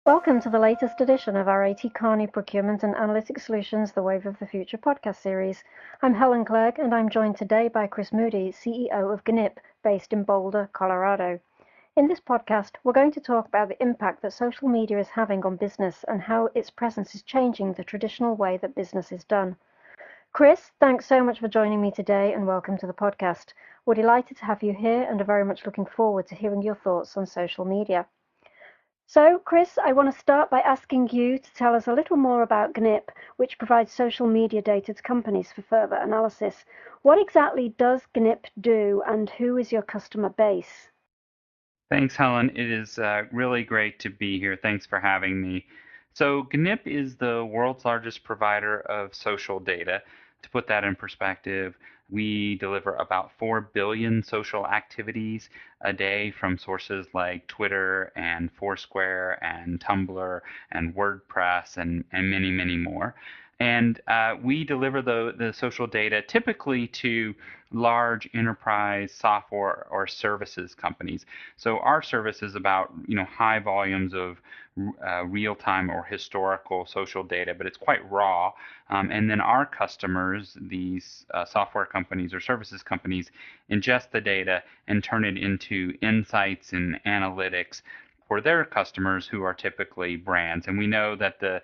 Welcome to the latest edition of our AT Kearney Procurement and Analytics Solutions, The Wave of the Future podcast series. I'm Helen Clegg, and I'm joined today by Chris Moody, CEO of GNIP, based in Boulder, Colorado. In this podcast, we're going to talk about the impact that social media is having on business and how its presence is changing the traditional way that business is done. Chris, thanks so much for joining me today and welcome to the podcast. We're delighted to have you here and are very much looking forward to hearing your thoughts on social media. So, Chris, I want to start by asking you to tell us a little more about GNIP, which provides social media data to companies for further analysis. What exactly does GNIP do, and who is your customer base? Thanks, Helen. It is really great to be here. Thanks for having me. So, GNIP is the world's largest provider of social data. To put that in perspective, we deliver about 4 billion social activities a day from sources like Twitter and Foursquare and Tumblr and WordPress and many, many more. And we deliver the social data typically to large enterprise software or services companies. So our service is about high volumes of real-time or historical social data, but it's quite raw. And then our customers, these software companies or services companies, ingest the data and turn it into insights and analytics for their customers who are typically brands. And we know that the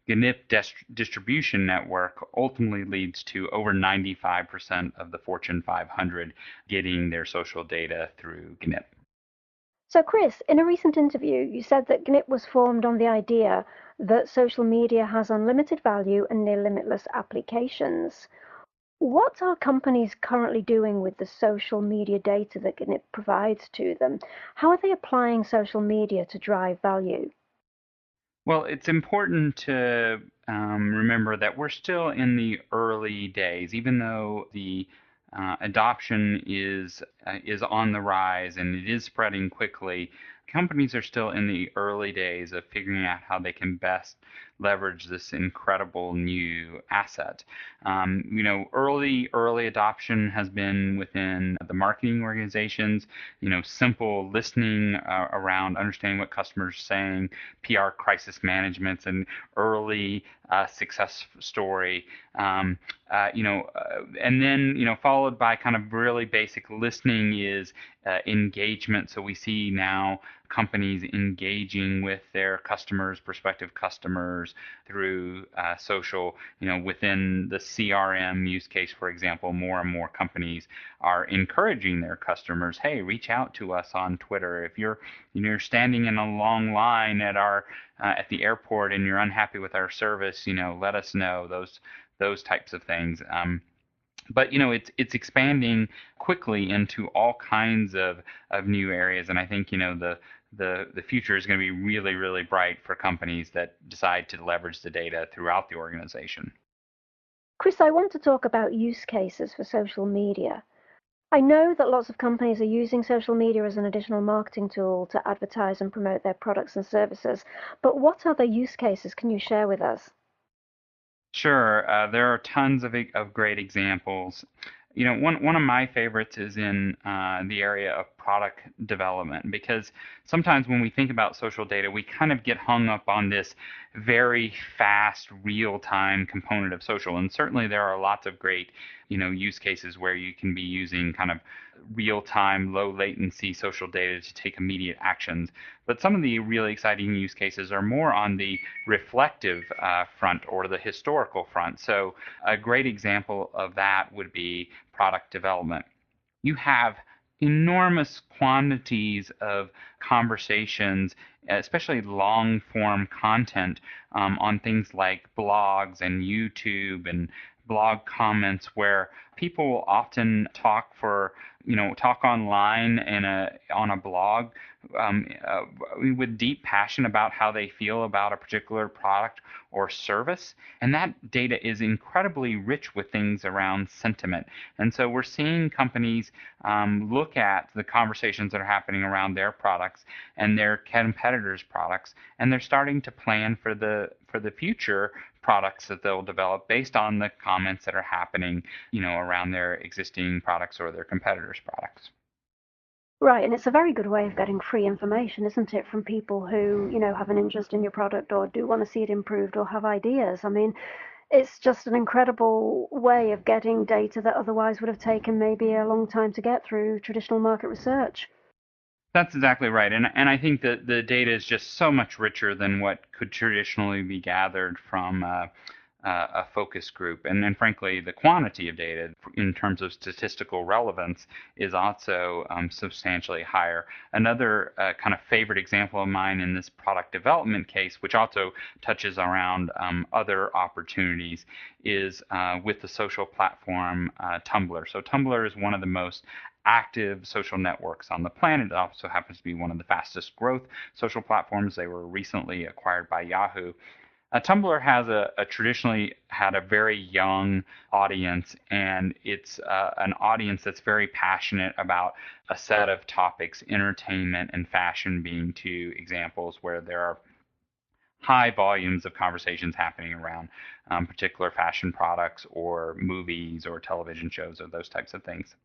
GNIP distribution network ultimately leads to over 95% of the Fortune 500 getting their social data through GNIP. So, Chris, in a recent interview, you said that GNIP was formed on the idea that social media has unlimited value and near limitless applications. What are companies currently doing with the social media data that GNIP provides to them? How are they applying social media to drive value? Well, it's important to remember that we're still in the early days, even though the adoption is on the rise and it is spreading quickly. Companies are still in the early days of figuring out how they can best leverage this incredible new asset. Early adoption has been within the marketing organizations. Simple listening around understanding what customers are saying, PR crisis management, and early success story. And then followed by kind of really basic listening is engagement. So we see now companies engaging with their customers, prospective customers, through social. Within the CRM use case, for example, more and more companies are encouraging their customers, hey, reach out to us on Twitter. If you're standing in a long line at the airport and you're unhappy with our service, let us know. Those types of things. But it's expanding quickly into all kinds of new areas, and I think the future is going to be really, really bright for companies that decide to leverage the data throughout the organization. Chris, I want to talk about use cases for social media. I know that lots of companies are using social media as an additional marketing tool to advertise and promote their products and services, but what other use cases can you share with us? Sure, there are tons of great examples. One of my favorites is in the area of product development, because sometimes when we think about social data, we kind of get hung up on this very fast, real-time component of social. And certainly there are lots of great, use cases where you can be using kind of real-time, low latency social data to take immediate actions. But some of the really exciting use cases are more on the reflective front or the historical front. So a great example of that would be product development. You have enormous quantities of conversations, especially long form content, on things like blogs and YouTube and blog comments, where people often talk online on a blog, um, uh, with deep passion about how they feel about a particular product or service. And that data is incredibly rich with things around sentiment. And so we're seeing companies look at the conversations that are happening around their products and their competitors' products, and they're starting to plan for the future products that they'll develop based on the comments that are happening, around their existing products or their competitors' products. Right, and it's a very good way of getting free information, isn't it, from people who, have an interest in your product or do want to see it improved or have ideas. I mean, it's just an incredible way of getting data that otherwise would have taken maybe a long time to get through traditional market research. That's exactly right. And I think that the data is just so much richer than what could traditionally be gathered from a focus group. And frankly, the quantity of data in terms of statistical relevance is also substantially higher. Another kind of favorite example of mine in this product development case, which also touches around other opportunities, is with the social platform Tumblr. So Tumblr is one of the most active social networks on the planet. It also happens to be one of the fastest growth social platforms. They were recently acquired by Yahoo. Tumblr has traditionally had a very young audience, and it's an audience that's very passionate about a set of topics, entertainment and fashion being two examples where there are high volumes of conversations happening around particular fashion products or movies or television shows or those types of things.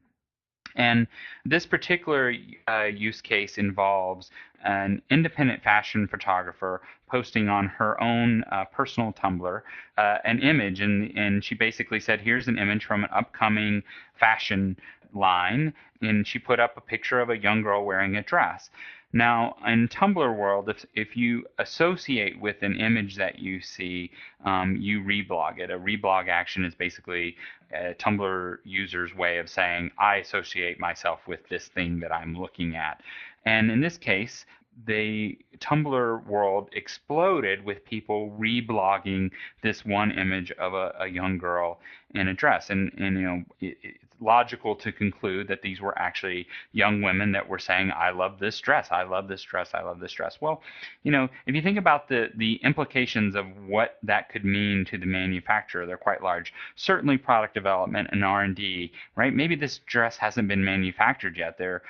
And this particular use case involves an independent fashion photographer posting on her own personal Tumblr an image. And she basically said, here's an image from an upcoming fashion line. And she put up a picture of a young girl wearing a dress. Now, in Tumblr world, if you associate with an image that you see, you reblog it. A reblog action is basically a Tumblr user's way of saying, I associate myself with this thing that I'm looking at. And in this case, the Tumblr world exploded with people reblogging this one image of a young girl in a dress. And it's logical to conclude that these were actually young women that were saying, I love this dress, I love this dress, I love this dress. Well, if you think about the implications of what that could mean to the manufacturer, they're quite large. Certainly product development and R&D, right? Maybe this dress hasn't been manufactured yet. They're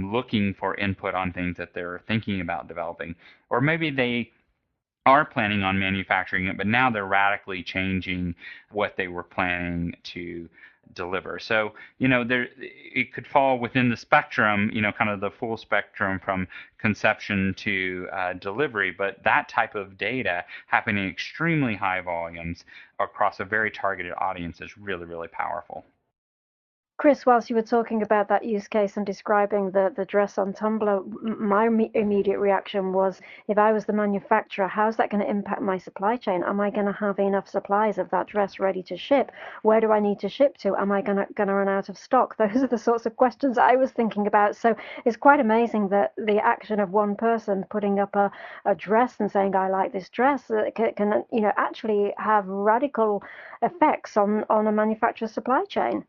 looking for input on things that they're thinking about developing. Or maybe they are planning on manufacturing it, but now they're radically changing what they were planning to deliver. So, it could fall within the spectrum, kind of the full spectrum from conception to delivery, but that type of data happening in extremely high volumes across a very targeted audience is really, really powerful. Chris, whilst you were talking about that use case and describing the dress on Tumblr, my immediate reaction was, if I was the manufacturer, how's that going to impact my supply chain? Am I going to have enough supplies of that dress ready to ship? Where do I need to ship to? Am I going to run out of stock? Those are the sorts of questions I was thinking about. So it's quite amazing that the action of one person putting up a dress and saying, I like this dress, can actually have radical effects on a manufacturer's supply chain.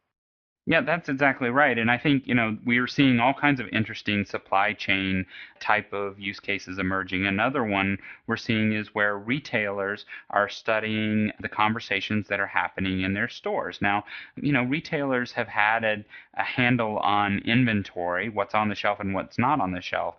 Yeah, that's exactly right. And I think, we're seeing all kinds of interesting supply chain type of use cases emerging. Another one we're seeing is where retailers are studying the conversations that are happening in their stores. Now, retailers have had a handle on inventory, what's on the shelf and what's not on the shelf,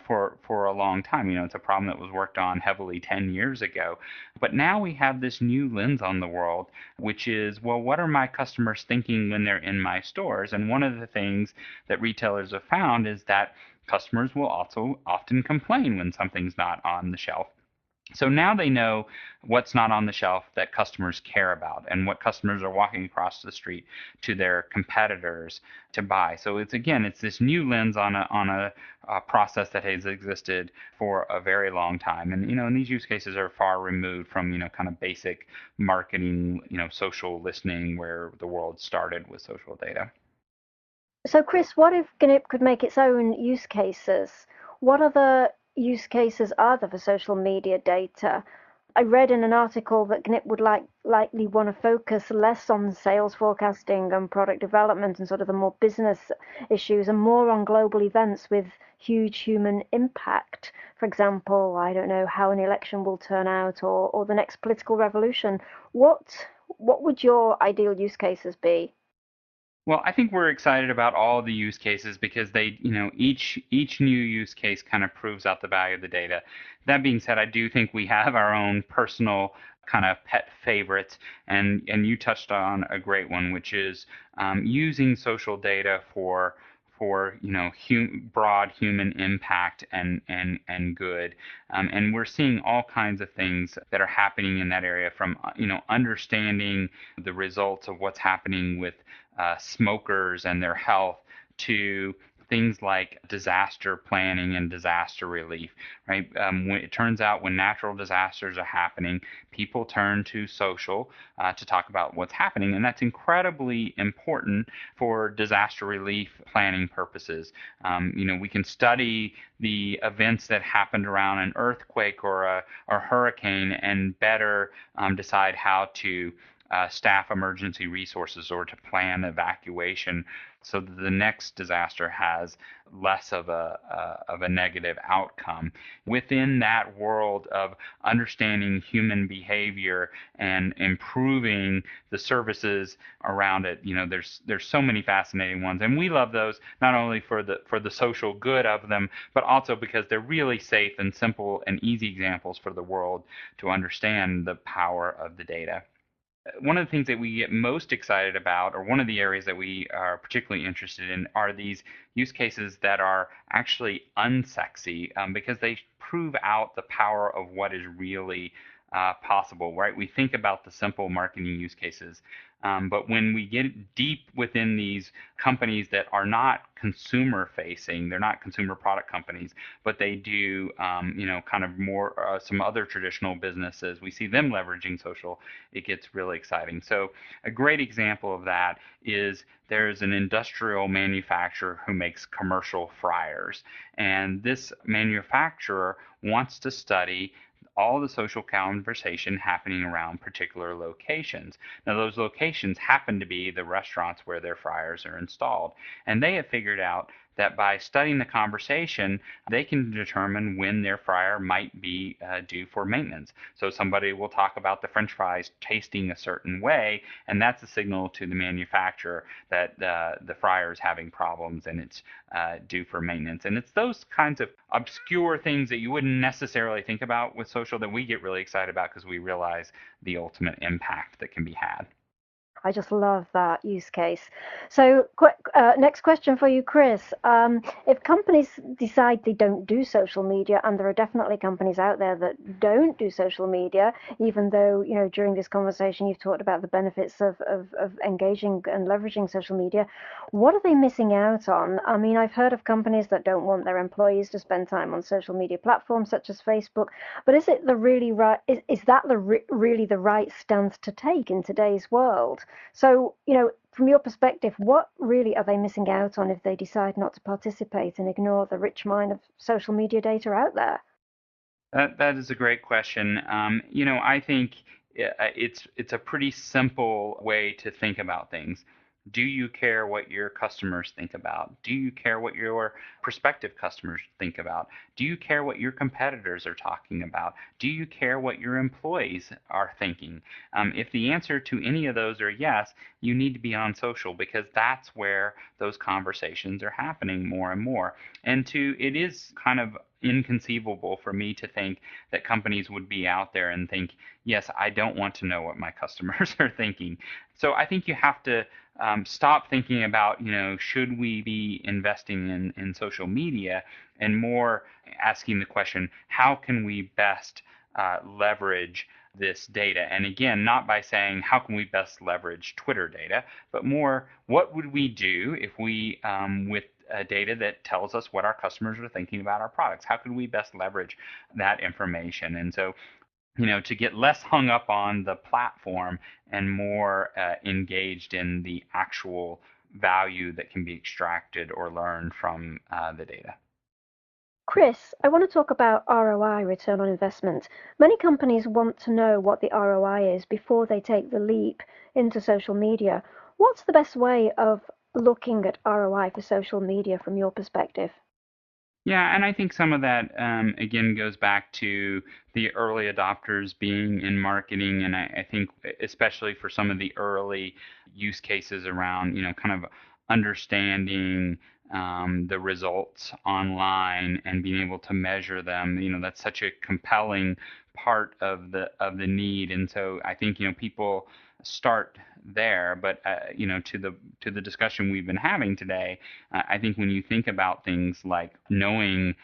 for a long time. It's a problem that was worked on heavily 10 years ago. But now we have this new lens on the world, which is, well, what are my customers thinking when they're in my stores? And one of the things that retailers have found is that customers will also often complain when something's not on the shelf. So now they know what's not on the shelf that customers care about and what customers are walking across the street to their competitors to buy. So it's this new lens on a process that has existed for a very long time. And these use cases are far removed from kind of basic marketing, social listening where the world started with social data. So, Chris, what if GNIP could make its own use cases? What other use cases are there for social media data? I read in an article that GNIP would likely want to focus less on sales forecasting and product development and sort of the more business issues and more on global events with huge human impact. For example, I don't know how an election will turn out or the next political revolution. What would your ideal use cases be? Well, I think we're excited about all the use cases because they, each new use case kind of proves out the value of the data. That being said, I do think we have our own personal kind of pet favorites, and you touched on a great one, which is using social data for for broad human impact and good. And we're seeing all kinds of things that are happening in that area, from understanding the results of what's happening with smokers and their health, to things like disaster planning and disaster relief, right? When it turns out when natural disasters are happening, people turn to social to talk about what's happening, and that's incredibly important for disaster relief planning purposes. We can study the events that happened around an earthquake or a hurricane and better decide how to staff emergency resources or to plan evacuation so that the next disaster has less of a negative outcome. Within that world of understanding human behavior and improving the services around it, there's so many fascinating ones, and we love those not only for the social good of them, but also because they're really safe and simple and easy examples for the world to understand the power of the data. One of the things that we get most excited about, or one of the areas that we are particularly interested in, are these use cases that are actually unsexy, because they prove out the power of what is really possible, right? We think about the simple marketing use cases, but when we get deep within these companies that are not consumer facing, they're not consumer product companies, but they do, kind of more some other traditional businesses, we see them leveraging social, it gets really exciting. So a great example of that is there's an industrial manufacturer who makes commercial fryers, and this manufacturer wants to study all the social conversation happening around particular locations. Now, those locations happen to be the restaurants where their fryers are installed. And they have figured out that by studying the conversation, they can determine when their fryer might be due for maintenance. So somebody will talk about the French fries tasting a certain way, and that's a signal to the manufacturer that the fryer is having problems and it's due for maintenance. And it's those kinds of obscure things that you wouldn't necessarily think about with social that we get really excited about because we realize the ultimate impact that can be had. I just love that use case. So, next question for you, Chris. If companies decide they don't do social media, and there are definitely companies out there that don't do social media, even though, during this conversation you've talked about the benefits of engaging and leveraging social media, what are they missing out on? I mean, I've heard of companies that don't want their employees to spend time on social media platforms such as Facebook, but is it the really right, is that really the right stance to take in today's world? So, from your perspective, what really are they missing out on if they decide not to participate and ignore the rich mine of social media data out there? That is a great question. I think it's a pretty simple way to think about things. Do you care what your customers think about? Do you care what your prospective customers think about? Do you care what your competitors are talking about? Do you care what your employees are thinking? If the answer to any of those are yes, you need to be on social because that's where those conversations are happening more and more. And it is kind of inconceivable for me to think that companies would be out there and think, yes, I don't want to know what my customers are thinking. So I think you have to stop thinking about, should we be investing in social media, and more asking the question, how can we best leverage this data? And again, not by saying, how can we best leverage Twitter data, but more, what would we do if we, with data that tells us what our customers are thinking about our products, how can we best leverage that information? And so, to get less hung up on the platform and more engaged in the actual value that can be extracted or learned from the data. Chris, I want to talk about ROI, return on investment. Many companies want to know what the ROI is before they take the leap into social media. What's the best way of looking at ROI for social media from your perspective? Yeah, and I think some of that, again, goes back to the early adopters being in marketing. And I think especially for some of the early use cases around, kind of understanding the results online and being able to measure them, that's such a compelling part of the need. And so I think, people start there. But to the discussion we've been having today, I think when you think about things like knowing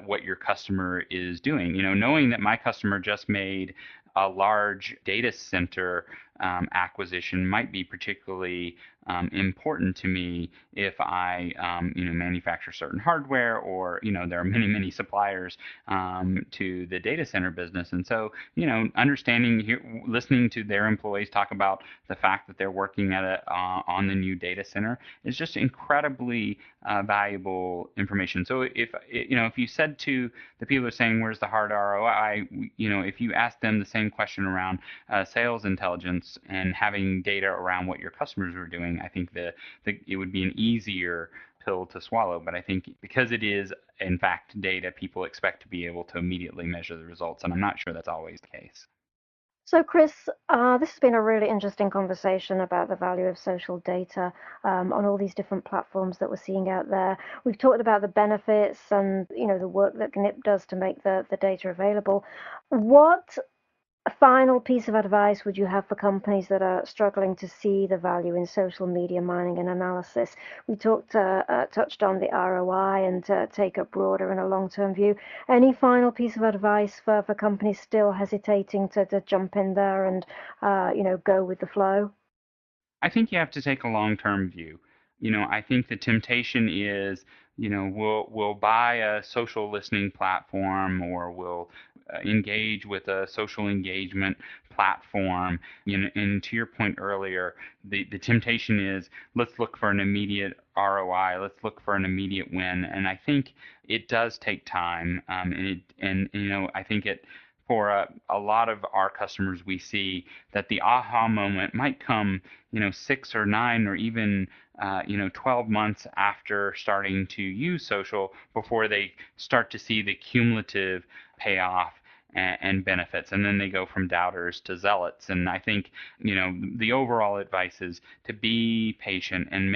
what your customer is doing, knowing that my customer just made a large data center acquisition might be particularly important to me if I manufacture certain hardware, or there are many suppliers to the data center business. And so understanding, listening to their employees talk about the fact that they're working at on the new data center is just incredibly valuable information. So if you said to the people who are saying where's the hard ROI, if you ask them the same question around sales intelligence and having data around what your customers are doing, I think it would be an easier pill to swallow. But I think because it is in fact data, people expect to be able to immediately measure the results, and I'm not sure that's always the case. So, Chris, this has been a really interesting conversation about the value of social data on all these different platforms that we're seeing out there. We've talked about the benefits and the work that GNIP does to make the data available. What final piece of advice would you have for companies that are struggling to see the value in social media mining and analysis? We touched on the ROI and to take a broader and a long-term view. Any final piece of advice for companies still hesitating to jump in there and go with the flow? I think you have to take a long-term view. I think the temptation is, we'll buy a social listening platform, or we'll engage with a social engagement platform. And to your point earlier, the temptation is, let's look for an immediate ROI, let's look for an immediate win. And I think it does take time. I think for a lot of our customers, we see that the aha moment might come, 6 or 9 or even 12 months after starting to use social, before they start to see the cumulative payoff and benefits, and then they go from doubters to zealots. And I think the overall advice is to be patient and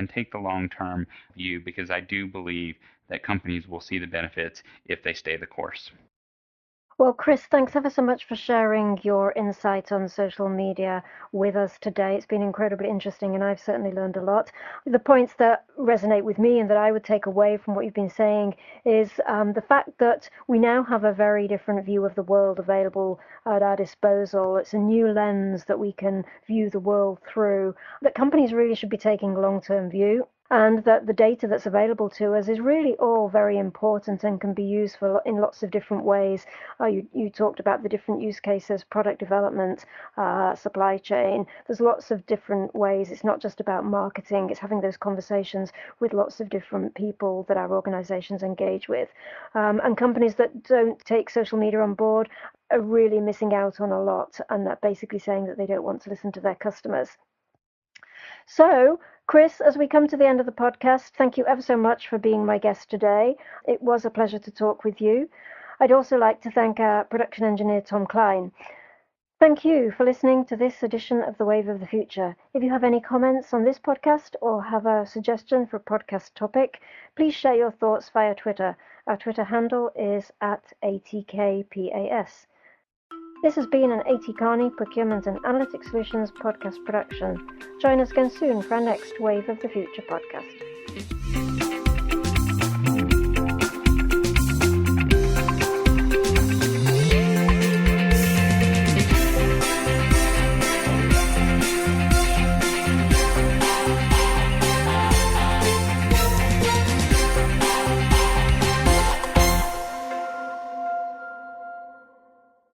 take the long-term view, because I do believe that companies will see the benefits if they stay the course. Well, Chris, thanks ever so much for sharing your insight on social media with us today. It's been incredibly interesting, and I've certainly learned a lot. The points that resonate with me and that I would take away from what you've been saying is the fact that we now have a very different view of the world available at our disposal. It's a new lens that we can view the world through, that companies really should be taking a long-term view, and that the data that's available to us is really all very important and can be used in lots of different ways. You talked about the different use cases, product development, supply chain. There's lots of different ways. It's not just about marketing. It's having those conversations with lots of different people that our organizations engage with. And companies that don't take social media on board are really missing out on a lot, and that basically saying that they don't want to listen to their customers. So, Chris, as we come to the end of the podcast, thank you ever so much for being my guest today. It was a pleasure to talk with you. I'd also like to thank our production engineer, Tom Klein. Thank you for listening to this edition of The Wave of the Future. If you have any comments on this podcast or have a suggestion for a podcast topic, please share your thoughts via Twitter. Our Twitter handle is @ATKPAS. This has been an A.T. Kearney Procurement and Analytics Solutions podcast production. Join us again soon for our next Wave of the Future podcast.